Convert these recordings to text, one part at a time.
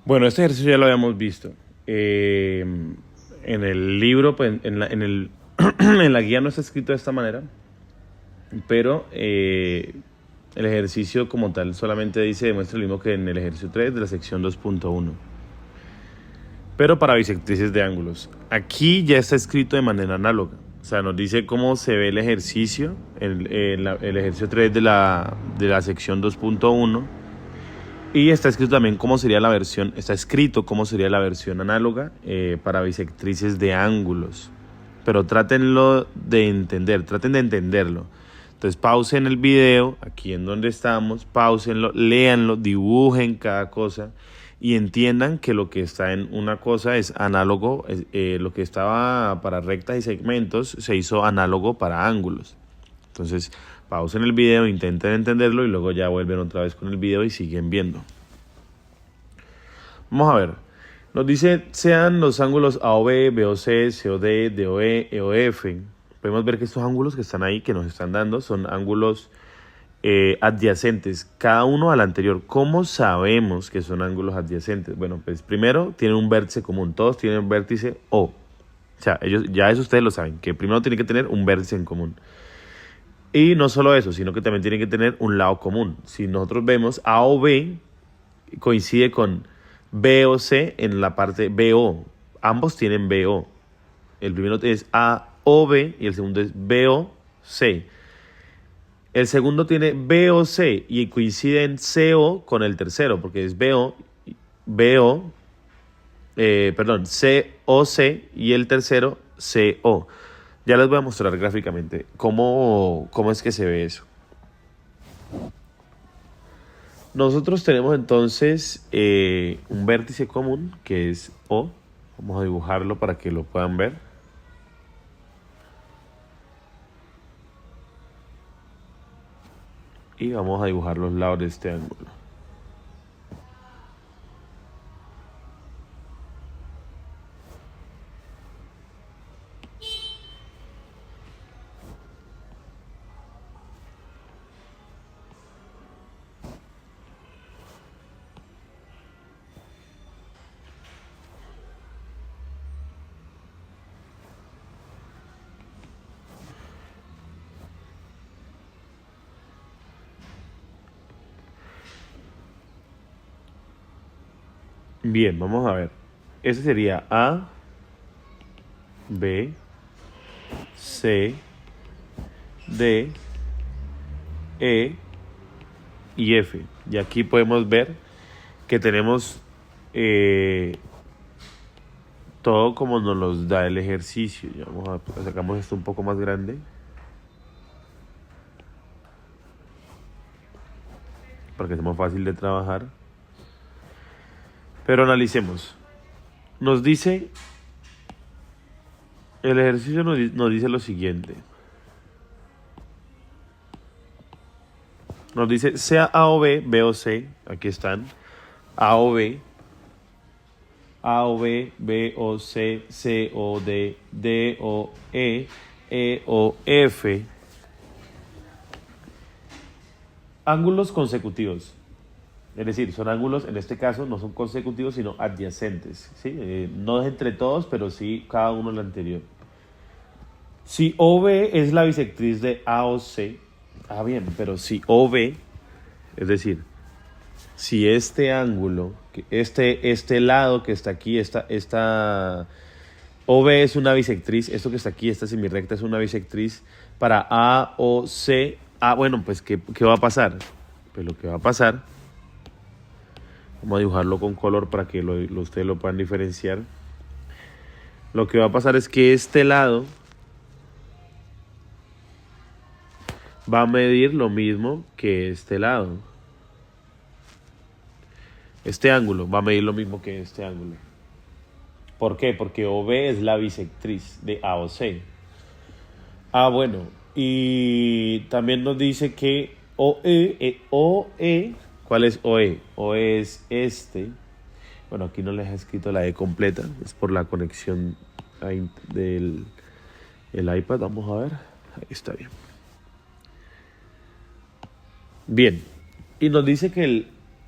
Bueno, este ejercicio ya lo habíamos visto. En el libro, pues, en la guía no está escrito de esta manera, pero el ejercicio como tal solamente demuestra lo mismo que en el ejercicio 3 de la sección 2.1. Pero para bisectrices de ángulos. Aquí ya está escrito de manera análoga. O sea, nos dice cómo se ve el ejercicio, el ejercicio 3 de la sección 2.1. Y está escrito también cómo sería la versión, está escrito cómo sería la versión análoga para bisectrices de ángulos. Pero traten de entenderlo. Entonces pausen el video, aquí en donde estamos, pausenlo, léanlo, dibujen cada cosa y entiendan que lo que está en una cosa es análogo, lo que estaba para rectas y segmentos se hizo análogo para ángulos. Entonces pausen el video, intenten entenderlo y luego ya vuelven otra vez con el video y siguen viendo. Vamos a ver. Nos dice sean los ángulos AOB, BOC, COD, DOE, EOF. Podemos ver que estos ángulos que están ahí, que nos están dando, son ángulos adyacentes, cada uno al anterior. ¿Cómo sabemos que son ángulos adyacentes? Bueno, pues primero tienen un vértice común. Todos tienen un vértice O. O sea, ellos, ya eso ustedes lo saben, que primero tienen que tener un vértice en común. Y no solo eso, sino que también tienen que tener un lado común. Si nosotros vemos AOB coincide con BOC en la parte BO. Ambos tienen BO. El primero es AOB y el segundo es BOC. El segundo tiene BOC y coincide en CO con el tercero, porque es BO, COC y el tercero CO. Ya les voy a mostrar gráficamente cómo es que se ve eso. Nosotros tenemos entonces un vértice común que es O. Vamos a dibujarlo para que lo puedan ver. Y vamos a dibujar los lados de este ángulo. Bien, vamos a ver. Ese sería A, B, C, D, E y F. Y aquí podemos ver que tenemos todo como nos los da el ejercicio. Ya vamos a sacamos esto un poco más grande para que sea más fácil de trabajar. Pero analicemos. Nos dice, el ejercicio nos dice lo siguiente. Nos dice sea A o B, B o C, aquí están, A o B, B o C, C o D, D o E o F. Ángulos consecutivos. Es decir, son ángulos, en este caso, no son consecutivos, sino adyacentes. ¿Sí? No es entre todos, pero sí cada uno el anterior. Si OB es la bisectriz de AOC, bien, pero si OB, es decir, si este ángulo, este lado que está aquí, esta OB es una bisectriz, esto que está aquí, esta semirrecta es una bisectriz para AOC. Bueno, pues ¿qué va a pasar? Pues lo que va a pasar, vamos a dibujarlo con color para que ustedes lo puedan diferenciar. Lo que va a pasar es que este lado va a medir lo mismo que este lado. Este ángulo va a medir lo mismo que este ángulo. ¿Por qué? Porque OB es la bisectriz de AOC. Bueno. Y también nos dice que OE, ¿cuál es OE? OE es este. Bueno, aquí no les he escrito la E completa, es por la conexión del iPad. Vamos a ver, ahí está bien. Bien, y nos dice que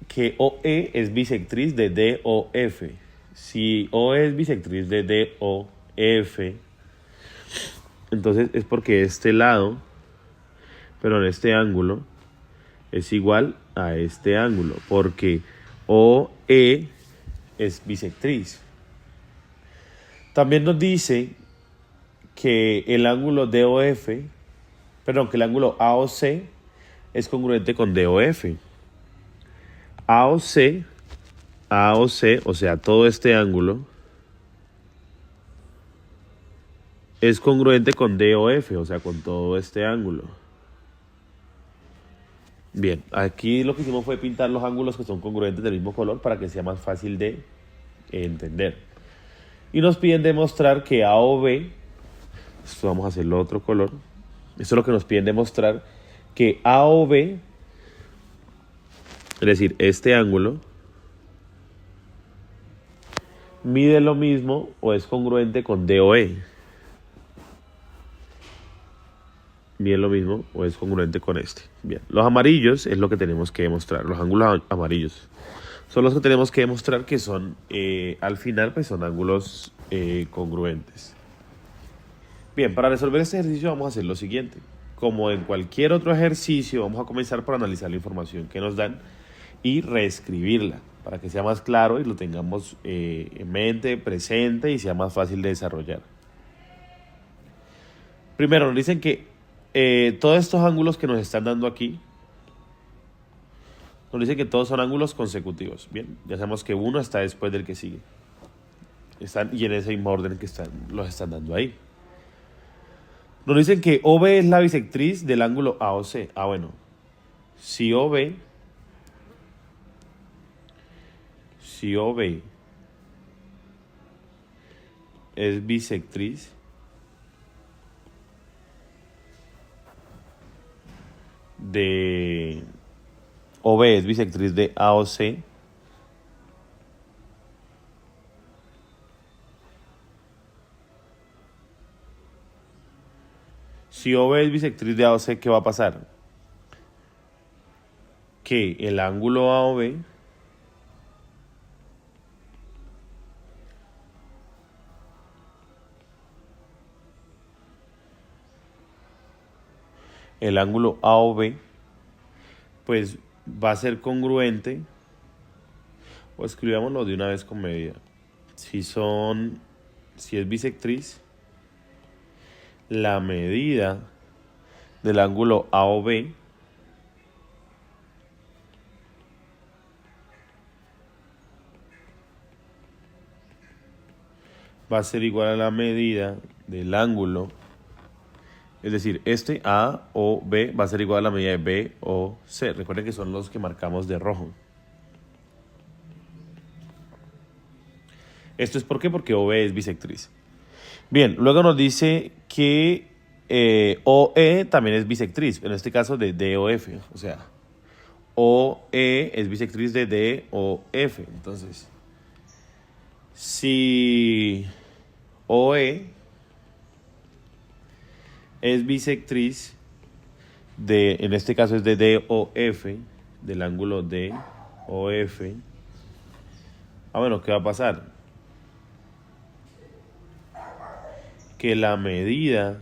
que OE es bisectriz de DOF. Si OE es bisectriz de DOF, entonces es porque este lado, perdón, este ángulo es igual a este ángulo, porque OE es bisectriz. También nos dice que el ángulo DOF, perdón, que el ángulo AOC es congruente con DOF. AOC, o sea, todo este ángulo, es congruente con DOF, o sea, con todo este ángulo. Bien, aquí lo que hicimos fue pintar los ángulos que son congruentes del mismo color para que sea más fácil de entender. Y nos piden demostrar que AOB, esto vamos a hacerlo otro color, esto es lo que nos piden demostrar, que AOB, es decir, este ángulo, mide lo mismo o es congruente con DOE. Mide lo mismo o es congruente con este. Bien, los amarillos es lo que tenemos que demostrar. Los ángulos amarillos son los que tenemos que demostrar que son, al final, pues son ángulos congruentes. Bien, para resolver este ejercicio vamos a hacer lo siguiente. Como en cualquier otro ejercicio, vamos a comenzar por analizar la información que nos dan y reescribirla para que sea más claro y lo tengamos en mente, presente y sea más fácil de desarrollar. Primero, nos dicen que todos estos ángulos que nos están dando aquí, nos dicen que todos son ángulos consecutivos. Bien, ya sabemos que uno está después del que sigue. Están y en ese mismo orden que los están dando ahí. Nos dicen que OB es la bisectriz del ángulo AOC. Ah, bueno. Si OB es bisectriz de OB es bisectriz de AOC, si OB es bisectriz de AOC, ¿qué va a pasar? Que el ángulo AOB pues va a ser congruente, o escribámoslo de una vez con medida. Si es bisectriz, la medida del ángulo AOB va a ser igual a la medida del ángulo, es decir, este AOB va a ser igual a la medida de BOC. Recuerden que son los que marcamos de rojo. ¿Esto es por qué? Porque OB es bisectriz. Bien, luego nos dice que OE también es bisectriz, en este caso de DOF, o sea, OE es bisectriz de DOF. Entonces, si OE es bisectriz en este caso es de DOF, del ángulo DOF, bueno, ¿qué va a pasar? Que la medida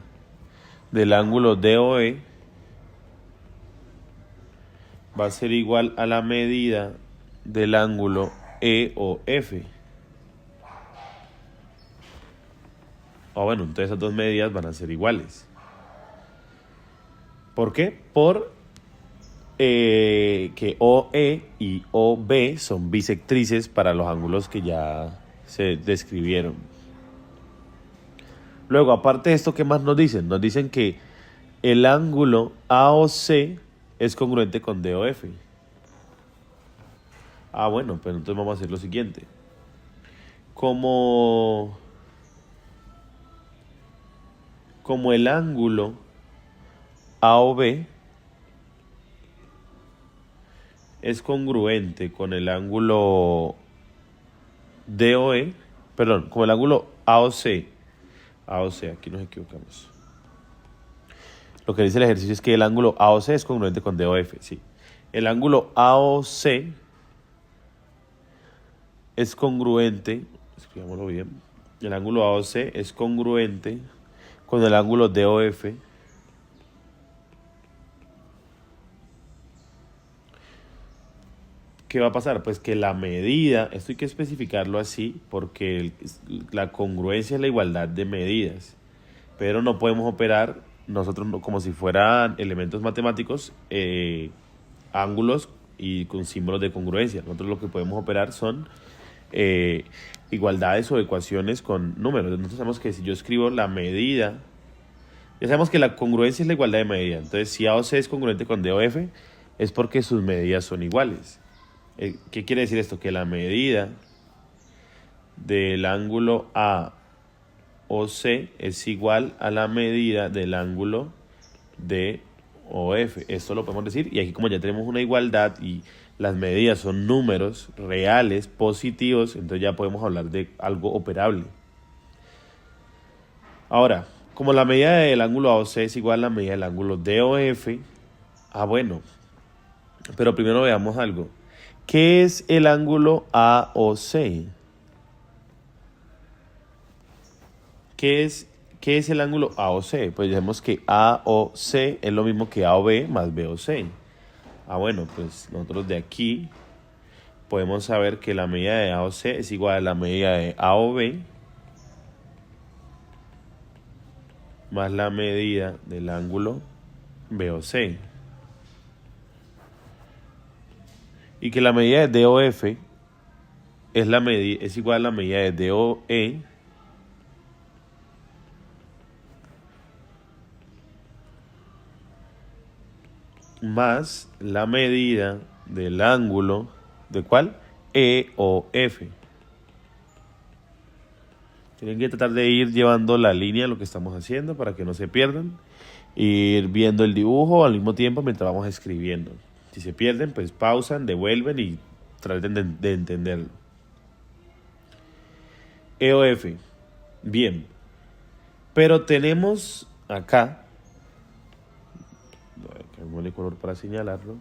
del ángulo DOE va a ser igual a la medida del ángulo EOF. Bueno, entonces esas dos medidas van a ser iguales. ¿Por qué? Por que OE y OB son bisectrices para los ángulos que ya se describieron. Luego, aparte de esto, ¿qué más nos dicen? Nos dicen que el ángulo AOC es congruente con DOF. Bueno, pero entonces vamos a hacer lo siguiente. Como el ángulo AOB es congruente con el ángulo DOE, perdón, con el ángulo AOC, aquí nos equivocamos. Lo que dice el ejercicio es que el ángulo AOC es congruente con DOF, sí. El ángulo AOC es congruente, escribámoslo bien, el ángulo AOC es congruente con el ángulo DOF, ¿qué va a pasar? Pues que la medida, esto hay que especificarlo así porque la congruencia es la igualdad de medidas, pero no podemos operar nosotros como si fueran elementos matemáticos, ángulos y con símbolos de congruencia. Nosotros lo que podemos operar son igualdades o ecuaciones con números. Nosotros sabemos que si yo escribo la medida, ya sabemos que la congruencia es la igualdad de medida. Entonces, si AOC es congruente con DOF, es porque sus medidas son iguales. ¿Qué quiere decir esto? Que la medida del ángulo AOC es igual a la medida del ángulo DOF. Esto lo podemos decir, y aquí como ya tenemos una igualdad y las medidas son números reales, positivos, entonces ya podemos hablar de algo operable. Ahora, como la medida del ángulo AOC es igual a la medida del ángulo DOF, bueno, pero primero veamos algo. ¿Qué es el ángulo AOC? ¿Qué es el ángulo AOC? Pues digamos que AOC es lo mismo que AOB más BOC. Bueno, pues nosotros de aquí podemos saber que la medida de AOC es igual a la medida de AOB más la medida del ángulo BOC. Y que la medida de DOF es igual a la medida de DOE más la medida del ángulo, ¿de cuál? EOF. Tienen que tratar de ir llevando la línea de lo que estamos haciendo para que no se pierdan. Ir viendo el dibujo al mismo tiempo mientras vamos escribiendo. Si se pierden, pues pausan, devuelven y traten de entenderlo. EOF. Bien. Pero tenemos acá, cambiémosle color para señalarlo.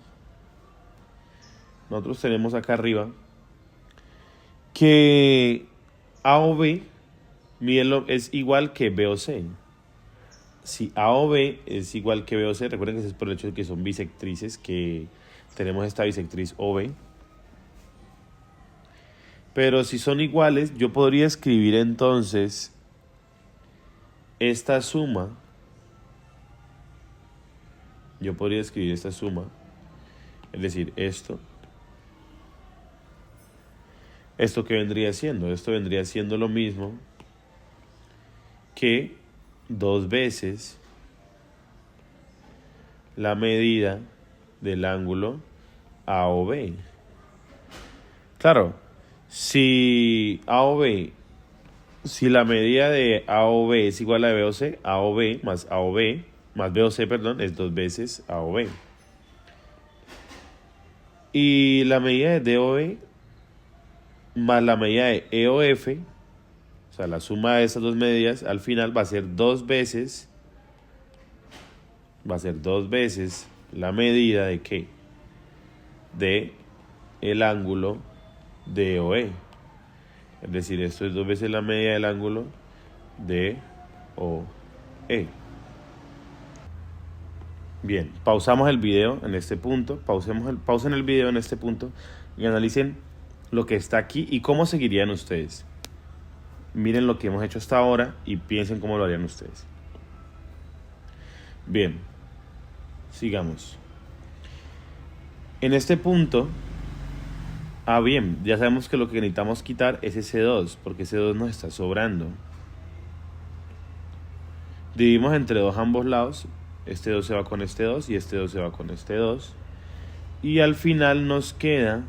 Nosotros tenemos acá arriba que AOB es igual que BOC. Si AOB es igual que BOC, recuerden que eso es por el hecho de que son bisectrices, que tenemos esta bisectriz OB. Pero si son iguales, yo podría escribir entonces esta suma. Yo podría escribir esta suma, es decir, esto. ¿Esto qué vendría siendo? Esto vendría siendo lo mismo que 2 veces la medida del ángulo AOB. Claro, si la medida de AOB es igual a BOC, AOB más BOC, perdón, es 2 veces AOB. Y la medida de DOB más la medida de EOF, o sea, la suma de estas dos medidas, al final va a ser 2 veces, la medida de ¿qué? De el ángulo DOE. Es decir, esto es 2 veces la medida del ángulo DOE. Bien, pausamos el video en este punto, pausen el video en este punto y analicen lo que está aquí y cómo seguirían ustedes. Miren lo que hemos hecho hasta ahora y piensen cómo lo harían ustedes. Bien, sigamos. En este punto, bien, ya sabemos que lo que necesitamos quitar es ese 2, porque ese 2 nos está sobrando. Dividimos entre 2 ambos lados, este 2 se va con este 2 y este 2 se va con este 2. Y al final nos quedará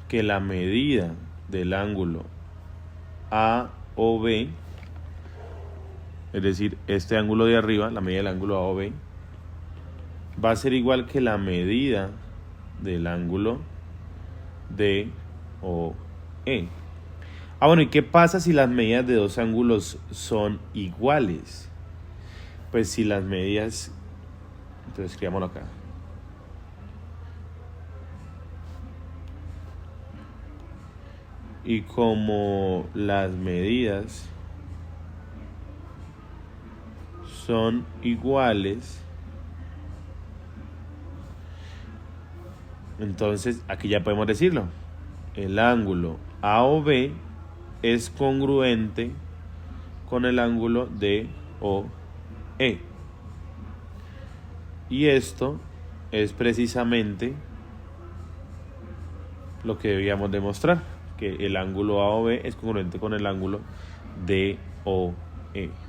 que la medida del ángulo AOB, es decir, este ángulo de arriba, la medida del ángulo AOB, va a ser igual que la medida del ángulo DOE. Bueno, ¿y qué pasa si las medidas de dos ángulos son iguales? Pues si las medidas, entonces escribámoslo acá. Y como las medidas son iguales, entonces aquí ya podemos decirlo. El ángulo AOB es congruente con el ángulo DOE. Y esto es precisamente lo que debíamos demostrar, que el ángulo AOB es congruente con el ángulo DOE.